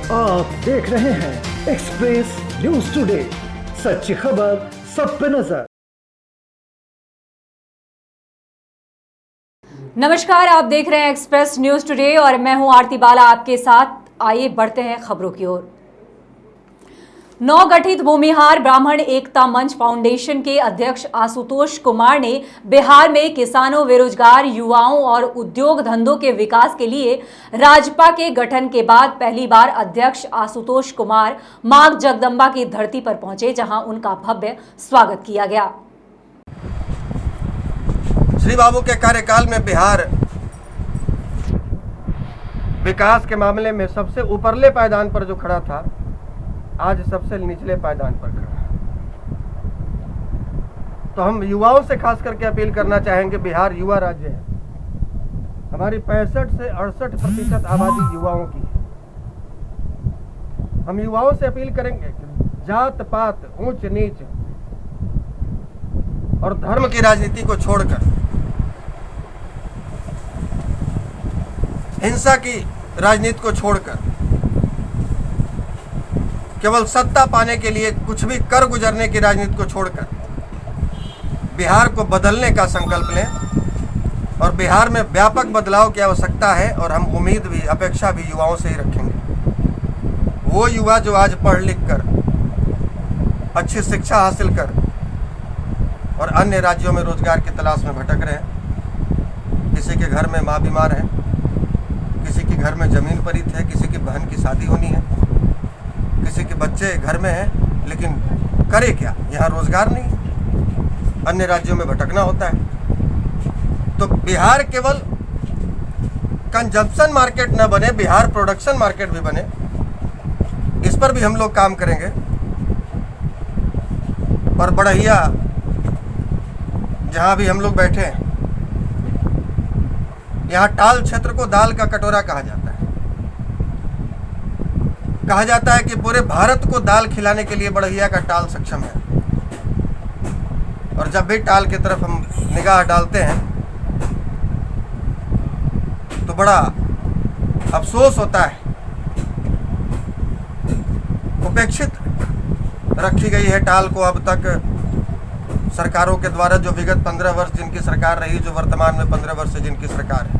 आप देख रहे हैं एक्सप्रेस न्यूज टुडे, सच्ची खबर सब पे नजर। नमस्कार, आप देख रहे हैं एक्सप्रेस न्यूज टुडे और मैं हूं आरती बाला आपके साथ। आइए बढ़ते हैं खबरों की ओर। नवगठित भूमिहार ब्राह्मण एकता मंच फाउंडेशन के अध्यक्ष आशुतोष कुमार ने बिहार में किसानों, बेरोजगार युवाओं और उद्योग धंधों के विकास के लिए राजपा के गठन के बाद पहली बार अध्यक्ष आशुतोष कुमार मां जगदंबा की धरती पर पहुंचे, जहां उनका भव्य स्वागत किया गया। श्री बाबू के कार्यकाल में बिहार विकास के मामले में सबसे ऊपरले पायदान पर जो खड़ा था, आज सबसे निचले पायदान पर खड़ा है। तो हम युवाओं से खास करके अपील करना चाहेंगे, बिहार युवा राज्य है। हमारी 65 से 68% आबादी युवाओं की है। हम युवाओं से अपील करेंगे कि जात पात, ऊंच नीच और धर्म की राजनीति को छोड़कर, हिंसा की राजनीति को छोड़कर, केवल सत्ता पाने के लिए कुछ भी कर गुजरने की राजनीति को छोड़कर बिहार को बदलने का संकल्प लें। और बिहार में व्यापक बदलाव की आवश्यकता है और हम उम्मीद भी, अपेक्षा भी युवाओं से ही रखेंगे। वो युवा जो आज पढ़ लिख कर, अच्छी शिक्षा हासिल कर और अन्य राज्यों में रोजगार की तलाश में भटक रहे हैं। किसी के घर में माँ बीमार है, किसी के घर में जमीन परीत है, किसी की बहन की शादी होनी है, किसी के बच्चे घर में हैं, लेकिन करे क्या, यहाँ रोजगार नहीं, अन्य राज्यों में भटकना होता है। तो बिहार केवल कंजम्पशन मार्केट न बने, बिहार प्रोडक्शन मार्केट भी बने। इस पर भी हम लोग काम करेंगे। और बढ़िया जहाँ भी हम लोग बैठे हैं, यहाँ टाल क्षेत्र को दाल का कटोरा कहा जाता है। कहा जाता है कि पूरे भारत को दाल खिलाने के लिए बढ़िया का टाल सक्षम है। और जब भी टाल की तरफ हम निगाह डालते हैं तो बड़ा अफसोस होता है। उपेक्षित रखी गई है टाल को अब तक सरकारों के द्वारा, जो विगत 15 वर्ष जिनकी सरकार रही, जो वर्तमान में 15 वर्ष से जिनकी सरकार है।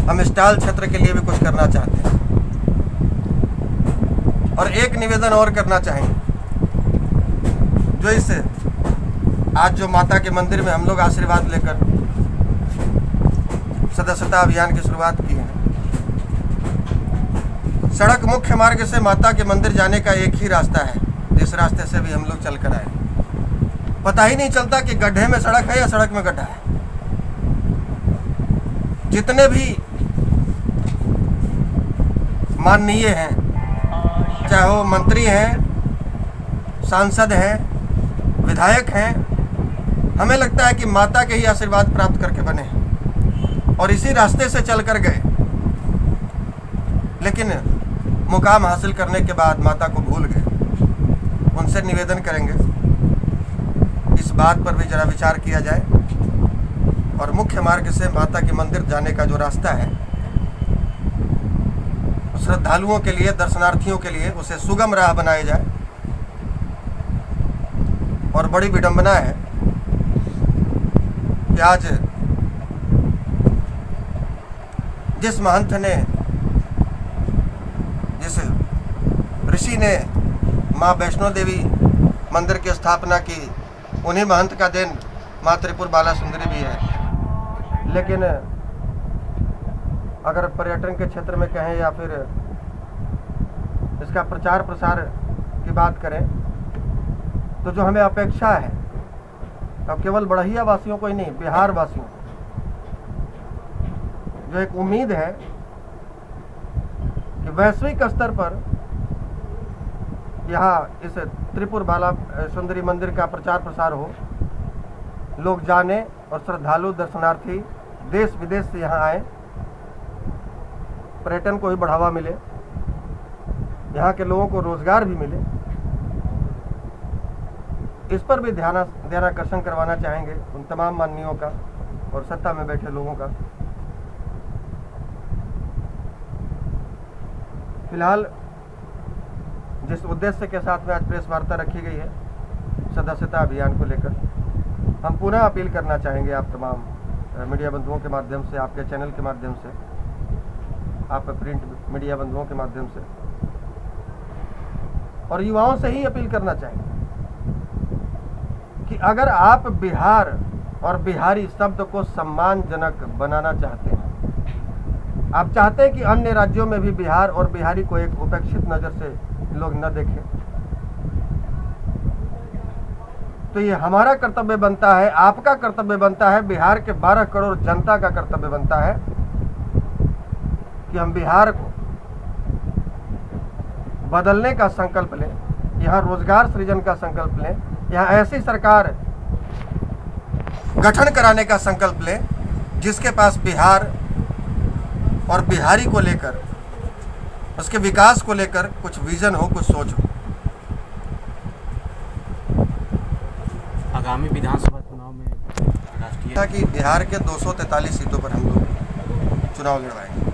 हम इस टाल क्षेत्र के लिए भी कुछ करना चाहते हैं। और एक निवेदन और करना चाहेंगे, जो इस आज जो माता के मंदिर में हम लोग आशीर्वाद लेकर सदस्यता अभियान की शुरुआत की है। सड़क मुख्य मार्ग से माता के मंदिर जाने का एक ही रास्ता है, जिस रास्ते से भी हम लोग चल कर आए। पता ही नहीं चलता कि गड्ढे में सड़क है या सड़क में गड्ढा है। जितने भी माननीय हैं, चाहे वो मंत्री हैं, सांसद हैं, विधायक हैं, हमें लगता है कि माता के ही आशीर्वाद प्राप्त करके बने हैं और इसी रास्ते से चल कर गए। लेकिन मुकाम हासिल करने के बाद माता को भूल गए। उनसे निवेदन करेंगे इस बात पर भी जरा विचार किया जाए और मुख्य मार्ग से माता के मंदिर जाने का जो रास्ता है, श्रद्धालुओं के लिए, दर्शनार्थियों के लिए उसे सुगम राह बनाया जाए। और बड़ी विडंबना है कि आज जिस महंत ने, जिस ऋषि ने माँ वैष्णो देवी मंदिर की स्थापना की, उन्हीं महंत का दिन माँ त्रिपुर बाला सुंदरी भी है। लेकिन अगर पर्यटन के क्षेत्र में कहें या फिर इसका प्रचार प्रसार की बात करें, तो जो हमें अपेक्षा है, अब केवल बढ़िया वासियों को ही नहीं, बिहार वासियों को जो एक उम्मीद है कि वैश्विक स्तर पर यहाँ इस त्रिपुर बाला सुंदरी मंदिर का प्रचार प्रसार हो, लोग जाने और श्रद्धालु दर्शनार्थी देश विदेश से यहाँ आए, पर्यटन को भी बढ़ावा मिले, यहाँ के लोगों को रोजगार भी मिले। इस पर भी ध्यानाकर्षण करवाना चाहेंगे उन तमाम माननीयों का और सत्ता में बैठे लोगों का। फिलहाल जिस उद्देश्य के साथ में आज प्रेस वार्ता रखी गई है सदस्यता अभियान को लेकर, हम पुनः अपील करना चाहेंगे आप तमाम मीडिया बंधुओं के माध्यम से, आपके चैनल के माध्यम से, आप प्रिंट मीडिया बंधुओं के माध्यम से और युवाओं से ही अपील करना चाहेंगे कि अगर आप बिहार और बिहारी शब्द को सम्मानजनक बनाना चाहते हैं, आप चाहते हैं कि अन्य राज्यों में भी बिहार और बिहारी को एक उपेक्षित नज़र से लोग न देखें, तो ये हमारा कर्तव्य बनता है, आपका कर्तव्य बनता है, बिहार के 12 करोड़ जनता का कर्तव्य बनता है कि हम बिहार को बदलने का संकल्प लें, यहाँ रोजगार सृजन का संकल्प लें, यहाँ ऐसी सरकार गठन कराने का संकल्प लें जिसके पास बिहार और बिहारी को लेकर, उसके विकास को लेकर कुछ विजन हो, कुछ सोच हो। आगामी विधानसभा चुनाव में राष्ट्रीय कि बिहार के 243 सीटों पर हम लोग चुनाव लड़वाएंगे।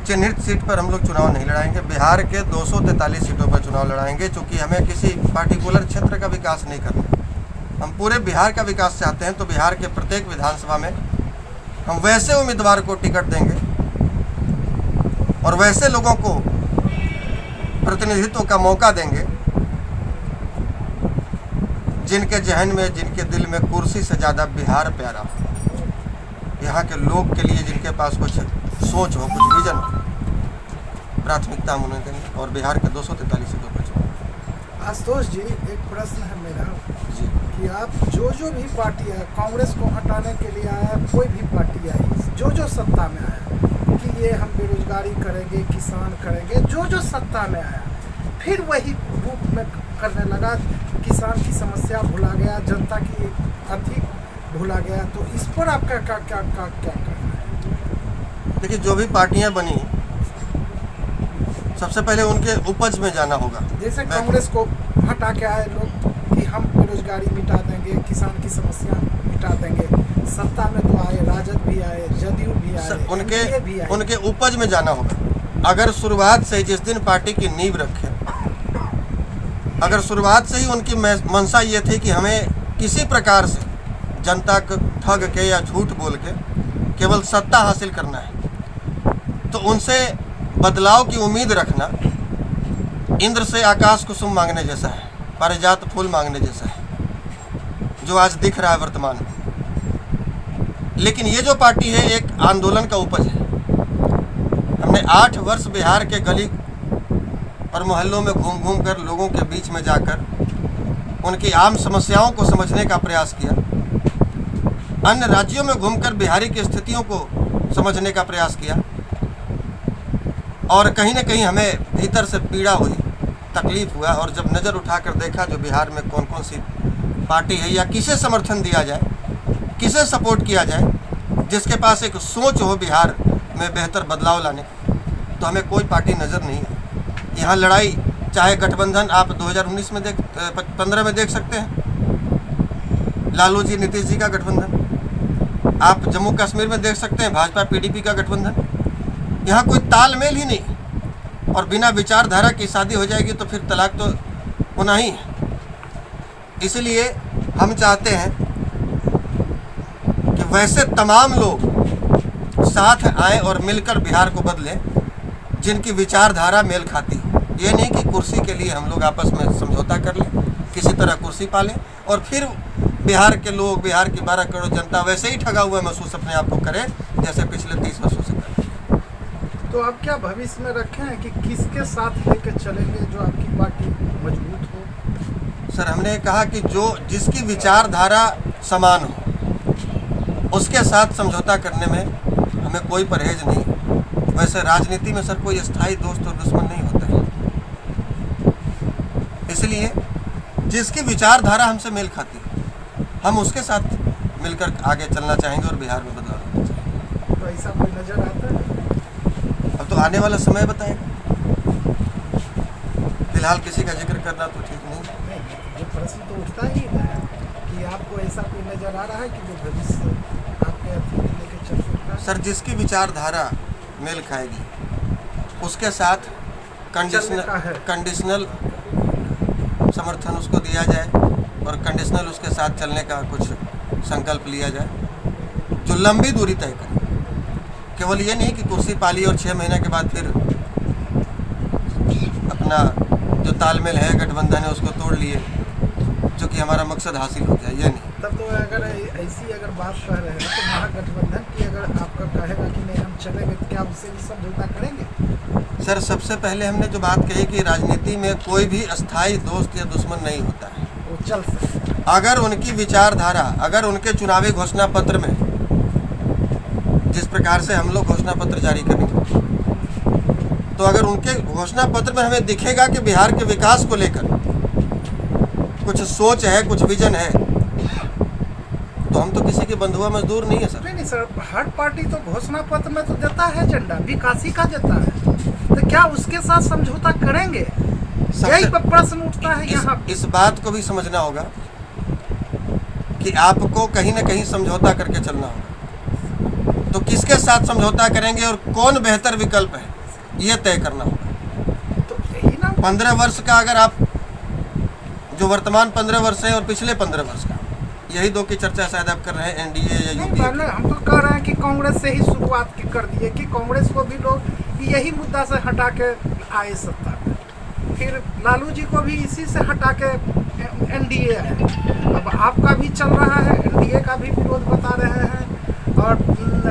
चिन्हित सीट पर हम लोग चुनाव नहीं लड़ाएंगे, बिहार के 243 सीटों पर चुनाव लड़ाएंगे, क्योंकि हमें किसी पार्टिकुलर क्षेत्र का विकास नहीं करना। हम पूरे बिहार का विकास चाहते हैं, तो बिहार के प्रत्येक विधानसभा में हम वैसे उम्मीदवार को टिकट देंगे और वैसे लोगों को प्रतिनिधित्व का मौका देंगे जिनके जहन में, जिनके दिल में कुर्सी से ज़्यादा बिहार प्यारा हो, यहाँ के लोग के लिए जिनके पास कुछ सोच हो, कुछ विजन हो, प्राथमिकता हम उन्हें देंगे और बिहार के 243 सीटों पर चुनाव। आशुतोष जी, एक प्रश्न है मेरा जी, कि आप जो भी पार्टी है, कांग्रेस को हटाने के लिए आया, कोई भी पार्टी आई, जो सत्ता में आया कि ये हम बेरोजगारी करेंगे, किसान करेंगे, जो सत्ता में आया फिर वही रूप में करने लगा, किसान की समस्या भुला गया, जनता की अधिक भुला गया, तो इस पर आपका क्या करना है? देखिए, जो भी पार्टियां बनी सबसे पहले उनके उपज में जाना होगा। जैसे कांग्रेस को हटा के आए लोग कि हम बेरोजगारी मिटा देंगे, किसान की समस्या मिटा देंगे, सत्ता में तो आए, राजद भी आए, जदयू भी आए, एनडीए भी आए। उनके उपज में जाना होगा। अगर शुरुआत से जिस दिन पार्टी की नींव रखे, अगर शुरुआत से ही उनकी मंशा ये थी कि हमें किसी प्रकार से जनता को ठग के या झूठ बोल के केवल सत्ता हासिल करना है, तो उनसे बदलाव की उम्मीद रखना इंद्र से आकाश कुसुम मांगने जैसा है, पारिजात फूल मांगने जैसा है, जो आज दिख रहा है वर्तमान में। लेकिन ये जो पार्टी है एक आंदोलन का उपज है। हमने 8 वर्ष बिहार के गली और मोहल्लों में घूम घूम कर, लोगों के बीच में जाकर उनकी आम समस्याओं को समझने का प्रयास किया, अन्य राज्यों में घूमकर बिहारी की स्थितियों को समझने का प्रयास किया, और कहीं न कहीं हमें भीतर से पीड़ा हुई, तकलीफ हुआ, और जब नज़र उठाकर देखा जो बिहार में कौन कौन सी पार्टी है या किसे समर्थन दिया जाए, किसे सपोर्ट किया जाए, जिसके पास एक सोच हो बिहार में बेहतर बदलाव लाने, तो हमें कोई पार्टी नज़र नहीं है। यहाँ लड़ाई चाहे गठबंधन आप 2019 में 15 में देख सकते हैं, लालू जी नीतीश जी का गठबंधन, आप जम्मू कश्मीर में देख सकते हैं भाजपा पीडीपी का गठबंधन। यहाँ कोई तालमेल ही नहीं, और बिना विचारधारा की शादी हो जाएगी तो फिर तलाक तो होना ही है। इसलिए हम चाहते हैं कि वैसे तमाम लोग साथ आएँ और मिलकर बिहार को बदलें जिनकी विचारधारा मेल खाती हो। ये नहीं कि कुर्सी के लिए हम लोग आपस में समझौता कर लें, किसी तरह कुर्सी पालें और फिर बिहार के लोग, बिहार की 12 करोड़ जनता वैसे ही ठगा हुआ महसूस अपने आप को करे जैसे पिछले 30 वर्षों से कर। तो आप क्या भविष्य में रखे हैं कि किसके साथ लेकर चलेंगे जो आपकी पार्टी मजबूत हो? सर, हमने कहा कि जो जिसकी विचारधारा समान हो उसके साथ समझौता करने में हमें कोई परहेज नहीं। वैसे राजनीति में सर कोई स्थायी दोस्त और दुश्मन नहीं होता है, इसलिए जिसकी विचारधारा हमसे मेल खाती है हम उसके साथ मिलकर आगे चलना चाहेंगे और बिहार में बदलाव लाना चाहेंगे। तो ऐसा कोई नजर आता है? अब तो आने वाला समय बताएगा, फिलहाल किसी का जिक्र करना तो ठीक नहीं। ये प्रश्न तो उठता ही है कि आपको ऐसा कोई नजर आ रहा है कि जो भविष्य आपके लेके चल सकता है? सर, जिसकी विचारधारा मेल खाएगी उसके साथ चलने का है। कंडीशनल समर्थन उसको दिया जाए और कंडीशनल उसके साथ चलने का कुछ संकल्प लिया जाए जो लंबी दूरी तय करे। केवल ये नहीं कि कुर्सी पाली और 6 महीने के बाद फिर अपना जो तालमेल है, गठबंधन है, उसको तोड़ लिए जो कि हमारा मकसद हासिल हो जाए, ये नहीं। तब तो अगर ऐसी अगर बात कह रहे हैं तो महागठबंधन की अगर आपका कहेगा कि नहीं हम चलेंगे तो क्या उससे भी समझौता करेंगे? सर, सबसे पहले हमने जो बात कही कि राजनीति में कोई भी अस्थाई दोस्त या दुश्मन नहीं होता है। वो चल सकते। अगर उनकी विचारधारा, अगर उनके चुनावी घोषणा पत्र में जिस प्रकार से हम लोग घोषणा पत्र जारी करेंगे, तो अगर उनके घोषणा पत्र में हमें दिखेगा कि बिहार के विकास को लेकर कुछ सोच है, कुछ विजन है, तो हम तो किसी के बंधुआ मजदूर नहीं है सर। नहीं सर, हर पार्टी तो घोषणा पत्र में तो देता है एजेंडा, विकासी का देता है, तो क्या उसके साथ समझौता करेंगे? यही प्रश्न उठता है यहाँ। इस बात को भी समझना होगा कि आपको कहीं ना कहीं समझौता करके चलना होगा। तो किसके साथ समझौता करेंगे और कौन बेहतर विकल्प है, ये तय करना होगा। तो यही ना 15 वर्ष का, अगर आप जो वर्तमान 15 वर्ष है और पिछले 15 वर्ष का, यही दो की चर्चा शायद आप कर रहे हैं, एनडीए या नहीं, यूपीए। पहले हम तो कह रहे हैं कि कांग्रेस से ही शुरुआत कर दिए कि कांग्रेस को भी लोग यही मुद्दा से हटा के आए सत्ता में, फिर लालू जी को भी इसी से हटा के एनडीए है। अब आपका भी चल रहा है, एनडीए का भी विरोध बता रहे हैं और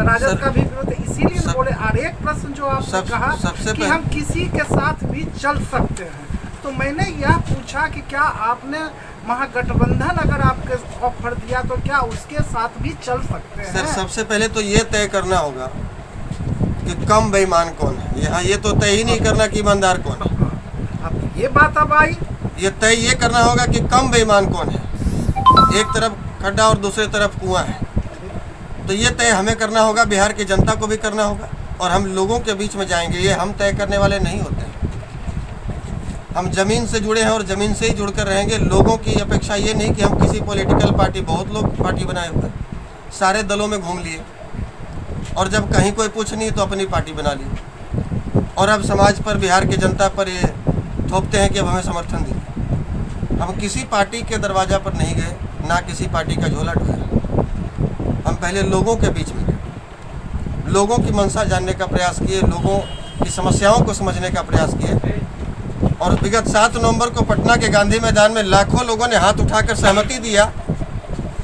राजद का भी विरोध, इसीलिए बोले। और एक प्रश्न जो आपने कहा कि हम किसी के साथ भी चल सकते हैं, तो मैंने यह पूछा कि क्या आपने महागठबंधन अगर आपके ऑफर दिया तो क्या उसके साथ भी चल सकते हैं? सर, सबसे पहले तो ये तय करना होगा कि कम बेईमान कौन है। यहाँ ये तो तय ही नहीं करना कि ईमानदार कौन है। अब ये बात अब आई, ये तय ये करना होगा कि कम बेईमान कौन है। एक तरफ खड्डा और दूसरी तरफ कुआं है, तो ये तय हमें करना होगा, बिहार की जनता को भी करना होगा, और हम लोगों के बीच में जाएंगे। ये हम तय करने वाले नहीं होते हैं। हम ज़मीन से जुड़े हैं और ज़मीन से ही जुड़कर रहेंगे। लोगों की अपेक्षा ये नहीं कि हम किसी पॉलिटिकल पार्टी, बहुत लोग पार्टी बनाए हुए हैं, सारे दलों में घूम लिए और जब कहीं कोई पूछ नहीं तो अपनी पार्टी बना ली, और अब समाज पर, बिहार की जनता पर ये थोपते हैं कि अब हमें समर्थन दीजिए। हम किसी पार्टी के दरवाज़ा पर नहीं गए, ना किसी पार्टी का झोला ढोया। हम पहले लोगों के बीच में गए, लोगों की मंशा जानने का प्रयास किए, लोगों की समस्याओं को समझने का प्रयास किए, और विगत 7 नवंबर को पटना के गांधी मैदान में लाखों लोगों ने हाथ उठाकर सहमति दिया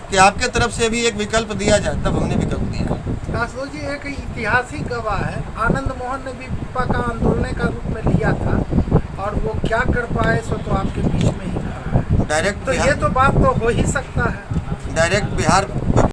कि आपके तरफ से भी एक विकल्प दिया जाए, तब हमने विकल्प दिया। कासो जी एक ऐतिहासिक गवाह है, आनंद मोहन ने भी विपा का आंदोलन का रूप में लिया था और वो क्या कर पाए सो तो आपके बीच में ही खड़ा है। डायरेक्ट तो ये तो बात तो हो ही सकता है। डायरेक्ट बिहार